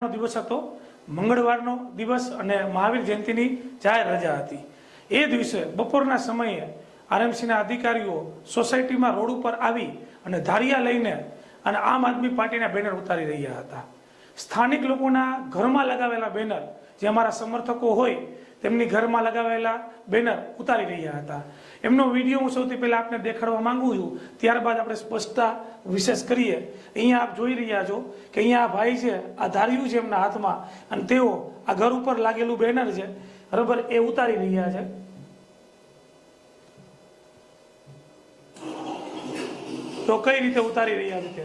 દિવસ હતો, મંગળવારનો દિવસ અને મહાવીર જયંતિની જાહેર રજા હતી। એ દિવસે બપોરના સમયે આરએમસીના અધિકારીઓ સોસાયટીમાં રોડ ઉપર આવી અને ધારિયા લઈને અને આમ આદમી પાર્ટીના બેનર ઉતારી રહ્યા હતા। સ્થાનિક લોકોના ઘરમાં લગાવેલા બેનર, જે અમારા સમર્થકો હોય તેમની ઘરમાં લગાવેલા બેનર ઉતારી રહ્યા હતા। એમનો વિડીયો હું સૌથી પહેલા આપને દેખાડવા માંગુ છું, ત્યારબાદ આપણે સ્પષ્ટતા વિશેષ કરીએ। અહીંયા આપ જોઈ રહ્યા છો કે અહીંયા આ ભાઈ છે, આ ધાર્યું છે એમના હાથમાં, અને તેઓ આ ઘર ઉપર લાગેલું બેનર છે બરાબર એ ઉતારી રહ્યા છે। તો કઈ રીતે ઉતારી રહ્યા છે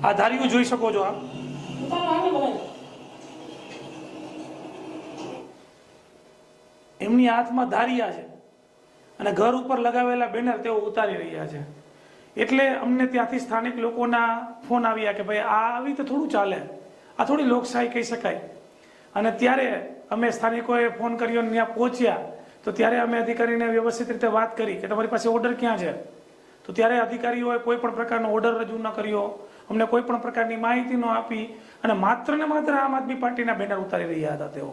આ ધાર્યું જોઈ શકો છો આપ। એમની હાથમાં ધારિયા છે અને ઘર ઉપર લગાવેલા બેનર તેઓ ઉતારી રહ્યા છે। એટલે અમને ત્યાંથી સ્થાનિક લોકોના ફોન આવ્યા કે ભાઈ આ આવી તો થોડું ચાલે, આ થોડી લોકશાહી કહી શકાય। અને ત્યારે અમે સ્થાનિકોએ ફોન કર્યો અને ત્યાં પહોંચ્યા તો ત્યારે અમે અધિકારીને વ્યવસ્થિત રીતે વાત કરી કે તમારી પાસે ઓર્ડર ક્યાં છે? તો ત્યારે અધિકારીઓએ કોઈ પણ પ્રકારનો ઓર્ડર રજૂ ન કર્યો, અમને કોઈ પણ પ્રકારની માહિતી ન આપી અને માત્ર ને માત્ર આમ આદમી પાર્ટીના બેનર ઉતારી રહ્યા હતા તેઓ।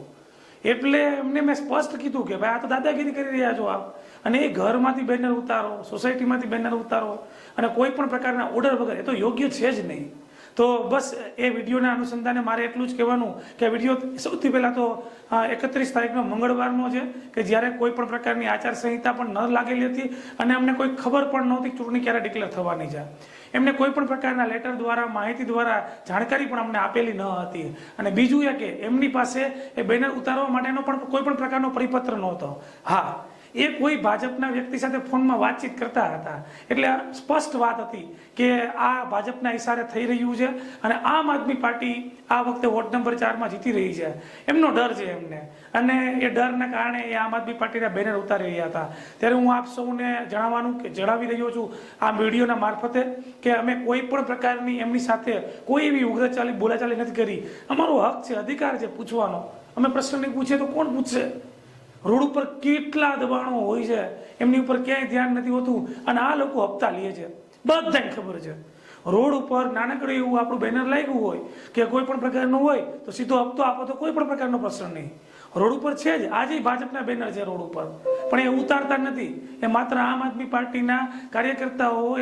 એટલે એમને મેં સ્પષ્ટ કીધું કે ભાઈ આ તો દાદાગીરી કરી રહ્યા છો આપ, અને એ ઘરમાંથી બેનર ઉતારો, સોસાયટીમાંથી બેનર ઉતારો અને કોઈ પણ પ્રકારના ઓર્ડર વગર, એ તો યોગ્ય છે જ નહીં। તો બસ એ વિડીયોના અનુસંધાને મારે એટલું જ કહેવાનું કે વિડીયો સૌથી પહેલાં તો 31 તારીખનો મંગળવારનો છે કે જ્યારે કોઈ પણ પ્રકારની આચારસંહિતા પણ ન લાગેલી હતી અને અમને કોઈ ખબર પણ નહોતી ચૂંટણી ક્યારે ડિક્લેર થવાની છે। એમને કોઈ પણ પ્રકારના લેટર દ્વારા, માહિતી દ્વારા જાણકારી પણ અમને આપેલી ન હતી। અને બીજું એ કે એમની પાસે એ બેનર ઉતારવા માટેનો પણ કોઈ પણ પ્રકારનો પરિપત્ર નહોતો। હા, એ કોઈ ભાજપના વ્યક્તિ સાથે ફોનમાં વાતચીત કરતા હતા, એટલે સ્પષ્ટ વાત હતી કે આ ભાજપના ઈશારે થઈ રહ્યું છે અને આમ આદમી પાર્ટી આ વખતે વોર્ડ નંબર 4માં જીતી રહી છે, એમનો ડર છે એમને, અને એ ડરના કારણે એ આમ આદમી પાર્ટીના બેનર ઉતારી રહ્યા હતા। ત્યારે હું આપ સૌને જણાવી રહ્યો છું આ વિડીયોના મારફતે કે અમે કોઈ પણ પ્રકારની એમની સાથે કોઈ એવી ઉગ્રચાલી બોલાચાલી નથી કરી। અમારો હક છે, અધિકાર છે પૂછવાનો। અમે પ્રશ્ન નહીં પૂછીએ તો કોણ પૂછશે? રોડ ઉપર કેટલા દબાણો હોય છે, એમની ઉપર ક્યાંય ધ્યાન નથી હોતું અને આ લોકો હપ્તા લે છે, બધાને ખબર છે। રોડ ઉપર નાનકડું એવું આપણું બેનર લાગ્યું હોય કે કોઈ પણ પ્રકારનું હોય તો સીધો હપ્તો આપો તો કોઈ પણ પ્રકારનો પ્રશ્ન નહીં। રોડ ઉપર છે જ, આજે ભાજપના બેનર છે રોડ ઉપર, પણ એ ઉતારતા નથી, એ માત્ર આમ આદમી પાર્ટીના કાર્યકર્તાઓ